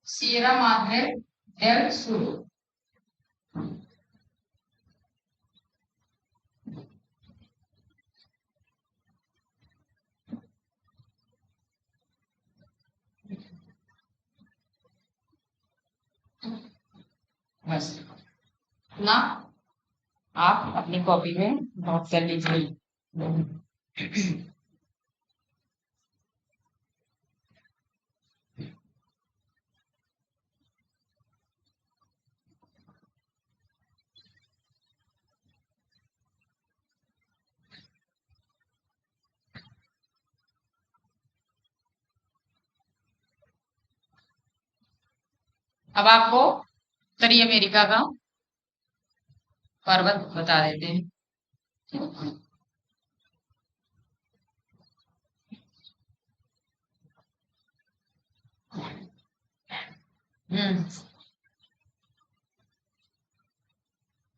Sierra Madre del Sur. बस ना आप अपनी कॉपी में नोट कर लीजिए। अब आपको उत्तरी अमेरिका का पर्वत बता देते हैं।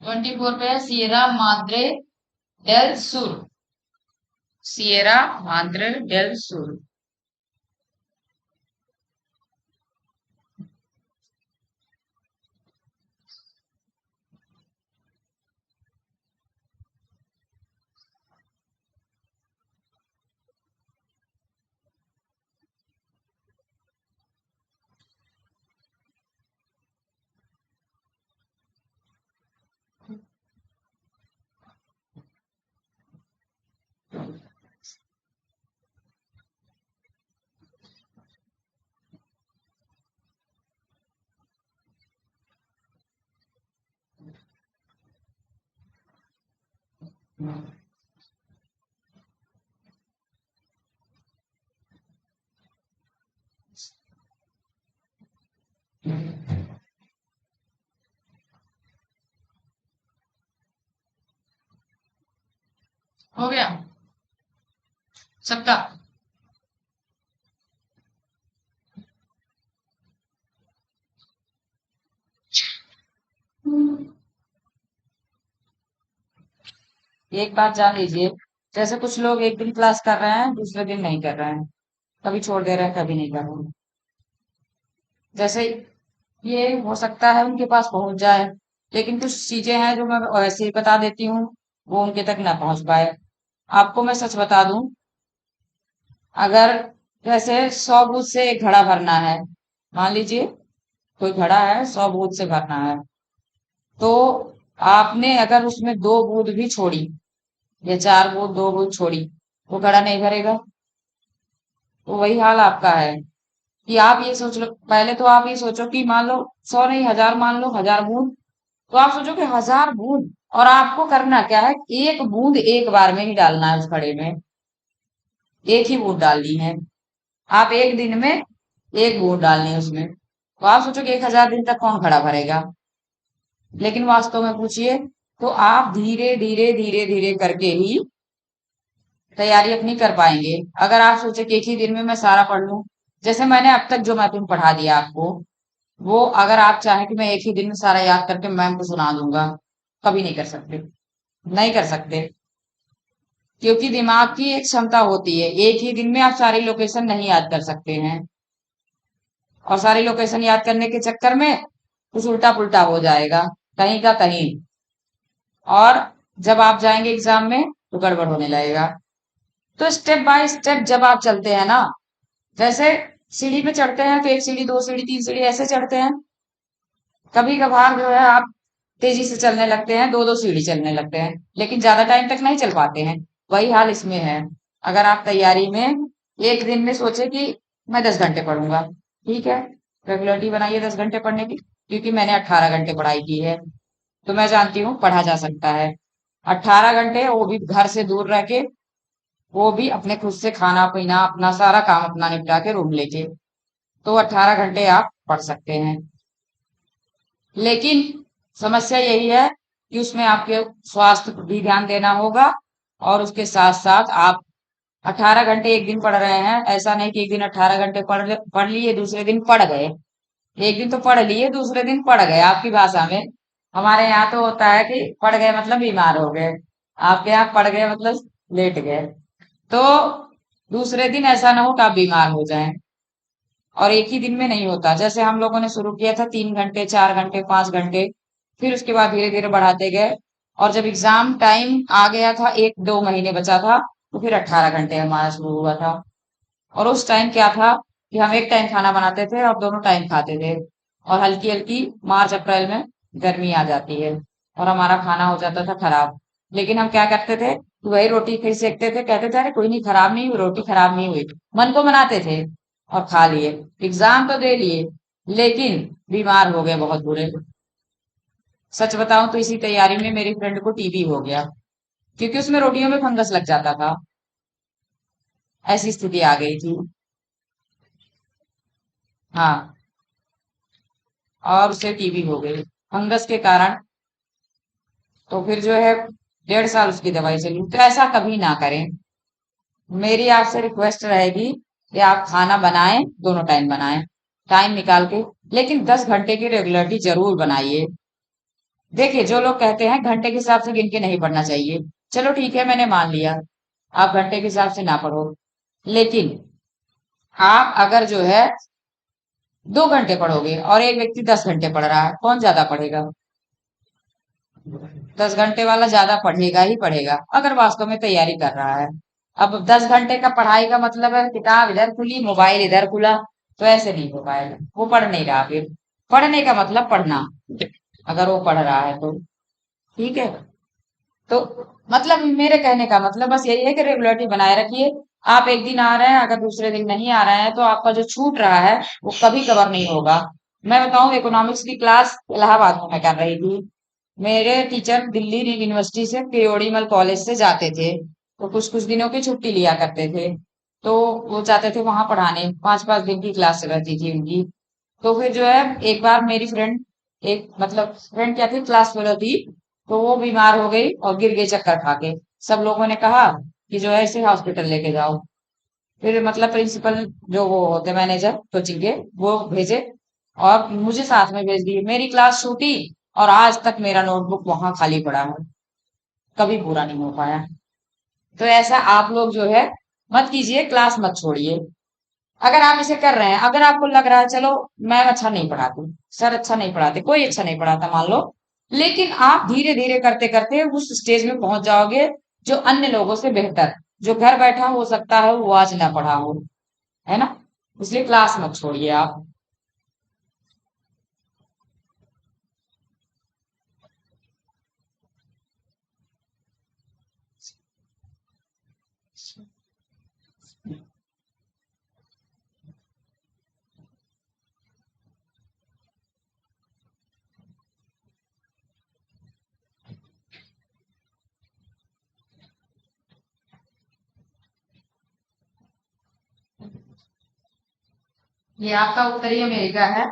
24 पे है सिएरा माद्रे डेल सुर। सिएरा माद्रे डेल सुर। हो गया सबका। एक बात जान लीजिए, जैसे कुछ लोग एक दिन क्लास कर रहे हैं, दूसरे दिन नहीं कर रहे हैं, कभी छोड़ दे रहे हैं, कभी नहीं कर रहे हैं। जैसे ये हो सकता है उनके पास पहुंच जाए, लेकिन कुछ चीजें हैं जो मैं वैसे ही बता देती हूँ, वो उनके तक ना पहुंच पाए। आपको मैं सच बता दूं, अगर जैसे 100 बूथ से एक घड़ा भरना है, मान लीजिए कोई घड़ा है 100 बूथ से भरना है, तो आपने अगर उसमें 2 बूथ भी छोड़ी या 4 बूथ 2 बूथ छोड़ी, वो घड़ा नहीं भरेगा। तो वही हाल आपका है कि आप ये सोच लो, पहले तो आप ये सोचो कि मान लो 100 नहीं 1000, मान लो 1000 बूंद, तो आप सोचो कि 1000 बूंद, और आपको करना क्या है, एक बूंद एक बार में ही डालना है उस घड़े में, एक ही बूंद डालनी है। आप एक दिन में एक बूंद डालनी है उसमें, तो आप सोचो कि 1000 दिन तक कौन खड़ा भरेगा। लेकिन वास्तव में पूछिए तो आप धीरे धीरे धीरे धीरे करके ही तैयारी अपनी कर पाएंगे। अगर आप सोचे कि एक ही दिन में मैं सारा पढ़ लूं, जैसे मैंने अब तक जो मैथुन पढ़ा दिया आपको, वो अगर आप चाहें कि मैं एक ही दिन में सारा याद करके मैम को सुना दूंगा, कभी नहीं कर सकते। नहीं कर सकते, क्योंकि दिमाग की एक क्षमता होती है, एक ही दिन में आप सारी लोकेशन नहीं याद कर सकते हैं, और सारी लोकेशन याद करने के चक्कर में कुछ उल्टा पुल्टा हो जाएगा, कहीं का कहीं, और जब आप जाएंगे एग्जाम में तो गड़बड़ होने लगेगा। तो स्टेप बाय स्टेप जब आप चलते हैं ना, जैसे सीढ़ी पे चढ़ते हैं तो एक सीढ़ी, दो सीढ़ी, तीन सीढ़ी ऐसे चढ़ते हैं। कभी कभार जो है आप तेजी से चलने लगते हैं, दो दो सीढ़ी चलने लगते हैं, लेकिन ज्यादा टाइम तक नहीं चल पाते हैं। वही हाल इसमें है। अगर आप तैयारी में एक दिन में सोचे कि मैं 10 घंटे पढ़ूंगा, ठीक है, रेगुलरिटी बनाइए 10 घंटे पढ़ने की, क्योंकि मैंने 18 घंटे पढ़ाई की है, तो मैं जानती हूँ पढ़ा जा सकता है। 18 घंटे, वो भी घर से दूर रह के, वो भी अपने खुद से खाना पीना अपना सारा काम अपना निपटा के रूम लेके, तो 18 घंटे आप पढ़ सकते हैं। लेकिन समस्या यही है कि उसमें आपके स्वास्थ्य पर भी ध्यान देना होगा, और उसके साथ साथ आप 18 घंटे एक दिन पढ़ रहे हैं, ऐसा नहीं कि एक दिन 18 घंटे पढ़ लिए दूसरे दिन पढ़ गए। एक दिन तो पढ़ लिए दूसरे दिन पढ़ गए, आपकी भाषा में। हमारे यहाँ तो होता है कि पढ़ गए मतलब बीमार हो गए, आपके यहाँ पढ़ गए मतलब लेट गए। तो दूसरे दिन ऐसा ना हो कि आप बीमार हो जाएं। और एक ही दिन में नहीं होता, जैसे हम लोगों ने शुरू किया था 3 घंटे, 4 घंटे, 5 घंटे, फिर उसके बाद धीरे धीरे बढ़ाते गए। और जब एग्जाम टाइम आ गया था, 1-2 महीने बचा था, तो फिर 18 घंटे हमारा शुरू हुआ था। और उस टाइम क्या था कि हम एक टाइम खाना बनाते थे और दोनों टाइम खाते थे। और हल्की हल्की मार्च अप्रैल में गर्मी आ जाती है और हमारा खाना हो जाता था खराब। लेकिन हम क्या करते थे, वही रोटी फिर सेकते थे, कहते थे अरे कोई नहीं, खराब नहीं हुई रोटी, खराब नहीं हुई, मन को मनाते थे और खा लिए। एग्जाम तो दे लिए, लेकिन बीमार हो गए बहुत बुरे। सच बताऊं तो इसी तैयारी में मेरी फ्रेंड को टीबी हो गया, क्योंकि उसमें रोटियों में फंगस लग जाता था। ऐसी स्थिति आ गई थी। हाँ, और उसे टीबी हो गई फंगस के कारण। तो फिर जो है 1.5 साल उसकी दवाई चली। तो ऐसा कभी ना करें। मेरी आपसे रिक्वेस्ट रहेगी कि आप खाना बनाएं, दोनों टाइम बनाएं, टाइम निकाल के, लेकिन 10 घंटे की रेगुलरिटी जरूर बनाइए। देखिए, जो लोग कहते हैं घंटे के हिसाब से गिन के नहीं पढ़ना चाहिए, चलो ठीक है, मैंने मान लिया आप घंटे के हिसाब से ना पढ़ो, लेकिन आप अगर जो है 2 घंटे पढ़ोगे और एक व्यक्ति 10 घंटे पढ़ रहा है, कौन ज्यादा पढ़ेगा? 10 घंटे वाला ज्यादा पढ़ेगा ही पढ़ेगा, अगर वास्तव में तैयारी कर रहा है। अब 10 घंटे का पढ़ाई का मतलब है किताब इधर खुली, मोबाइल इधर खुला, तो ऐसे नहीं हो पाएगा, वो पढ़ नहीं रहा। फिर पढ़ने का मतलब पढ़ना, अगर वो पढ़ रहा है तो ठीक है। तो मतलब मेरे कहने का मतलब बस यही है कि रेगुलरिटी बनाए रखिए। आप एक दिन आ रहे हैं, अगर दूसरे दिन नहीं आ रहे हैं, तो आपका जो छूट रहा है वो कभी कवर नहीं होगा। मैं बताऊं, इकोनॉमिक्स की क्लास इलाहाबाद में मैं कर रही थी। मेरे टीचर दिल्ली यूनिवर्सिटी से केओडीमल कॉलेज से जाते थे, तो कुछ कुछ दिनों की छुट्टी लिया करते थे। तो वो जाते थे वहां पढ़ाने, 5-5 दिन की क्लास रहती थी उनकी। तो फिर जो है एक बार मेरी फ्रेंड, एक मतलब फ्रेंड क्या थी, क्लास फेलो थी, तो वो बीमार हो गई और गिर गई चक्कर खा के। सब लोगों ने कहा कि जो है इसे हॉस्पिटल लेके जाओ। फिर मतलब प्रिंसिपल, जो वो होते मैनेजर कोचिंग के, वो भेजे और मुझे साथ में भेज दिए। मेरी क्लास छूटी और आज तक मेरा नोटबुक वहां खाली पड़ा है, कभी पूरा नहीं हो पाया। तो ऐसा आप लोग जो है मत कीजिए, क्लास मत छोड़िए। अगर आप इसे कर रहे हैं, अगर आपको लग रहा है चलो मैम अच्छा नहीं पढ़ाती, सर अच्छा नहीं पढ़ाते, कोई अच्छा नहीं पढ़ाता मान लो, लेकिन आप धीरे धीरे करते करते उस स्टेज में पहुंच जाओगे जो अन्य लोगों से बेहतर, जो घर बैठा हो सकता है वो आज ना पढ़ा हो, है ना? इसलिए क्लास मत छोड़िए आप। ये आपका उत्तरी अमेरिका है।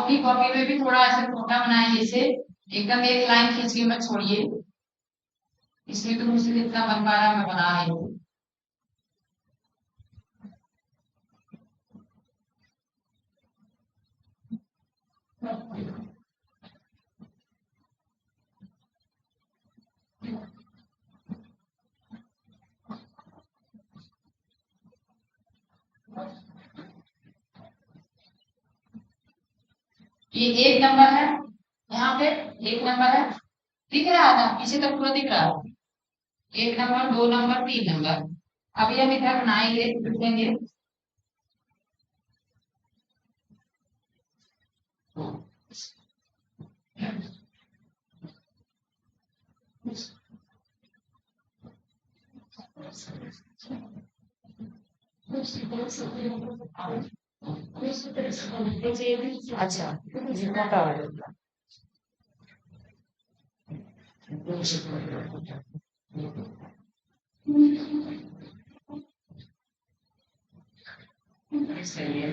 अपनी कॉपी में भी थोड़ा ऐसे छोटा बनाए, जैसे एकदम एक लाइन खींच के मत छोड़िए, इसलिए तो मुझसे जितना बन पा रहा है मैं बना रही हूँ। ये एक नंबर है, यहाँ पे एक नंबर है, दिख रहा है ना, पीछे तक पूरा दिख रहा है। एक नंबर, दो नंबर, तीन नंबर। अभी हम इधर बनाएंगे, लिखेंगे। अच्छा, ये मोटा हो जाएगा। सही है।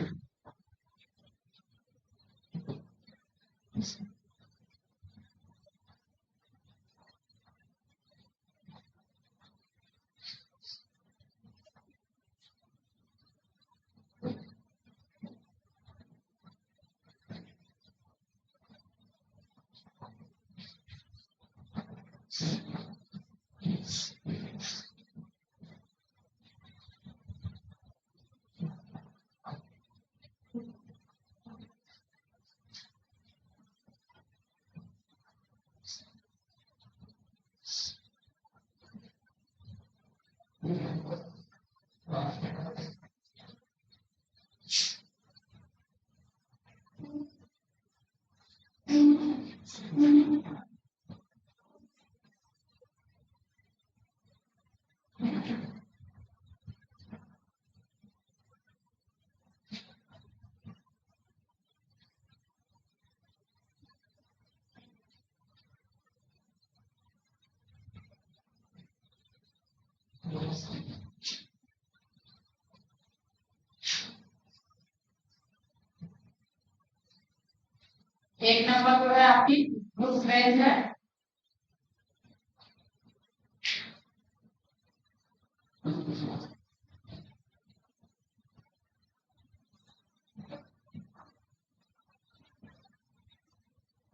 एक नंबर जो है आपकी बुक रेंज है।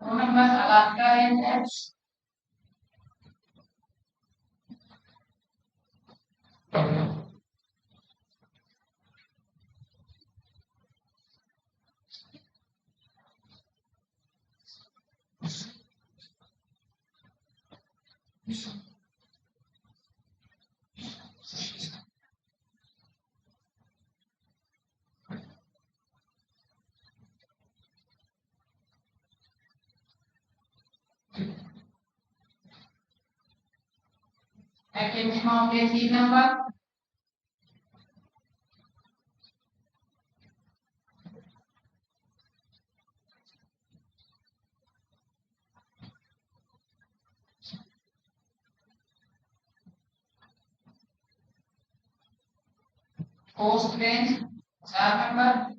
दो नंबर अलास्का रेंज है। एक्टिविटी में हो गया तीन नंबर। पोस्ट रेंज चार नंबर।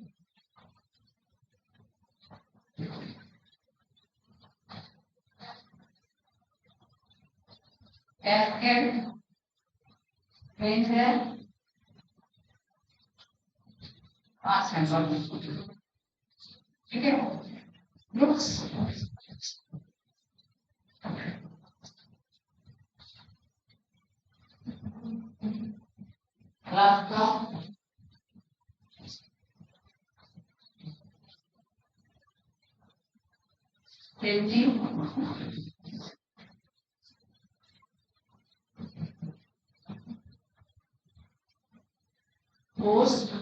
कैस्केड रेंज है पांच नंबर। ठीक है, लुक्स अलास्का सेफ्टी पोस्ट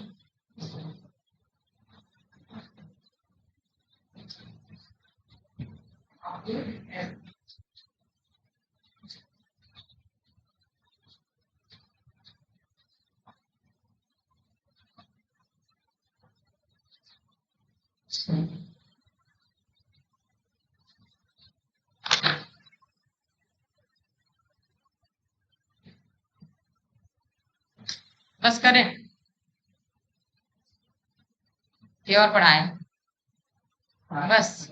बस करें ये और पढ़ाएं। बस।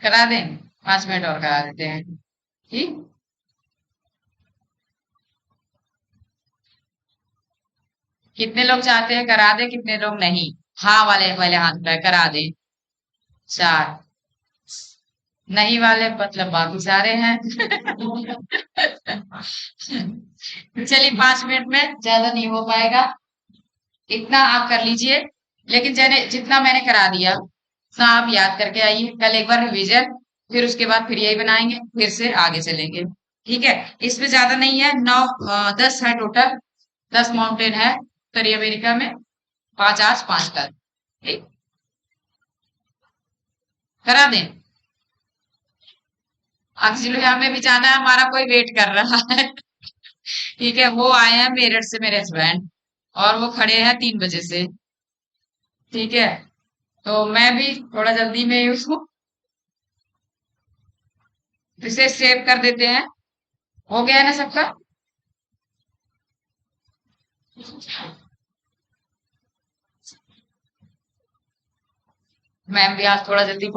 करा दें, 5 मिनट और करा देते हैं। ठीक। कितने लोग चाहते हैं करा दे, कितने लोग नहीं? हाँ वाले वाले हाथ पे करा दे। 4। नहीं वाले मतलब बाकी सारे हैं। चलिए 5 मिनट में ज्यादा नहीं हो पाएगा, इतना आप कर लीजिए। लेकिन जने जितना मैंने करा दिया उतना आप याद करके आइए, कल एक बार रिवीजन, फिर उसके बाद फिर यही बनाएंगे, फिर से आगे चलेंगे। ठीक है। इसमें ज्यादा नहीं है, 10 है टोटल। 10 माउंटेन है उत्तरी अमेरिका में, 5 आज 5 कल। ठीक। करा दें। एक्चुअली हमें भी जाना है, हमारा कोई वेट कर रहा है। ठीक है, वो आए हैं मेरठ से मेरे हस्बैंड, और वो खड़े हैं 3 बजे से। ठीक है, तो मैं भी थोड़ा जल्दी में ही हूँ। इसे सेव कर देते हैं। हो गया है ना सबका? मैम भी आज थोड़ा जल्दी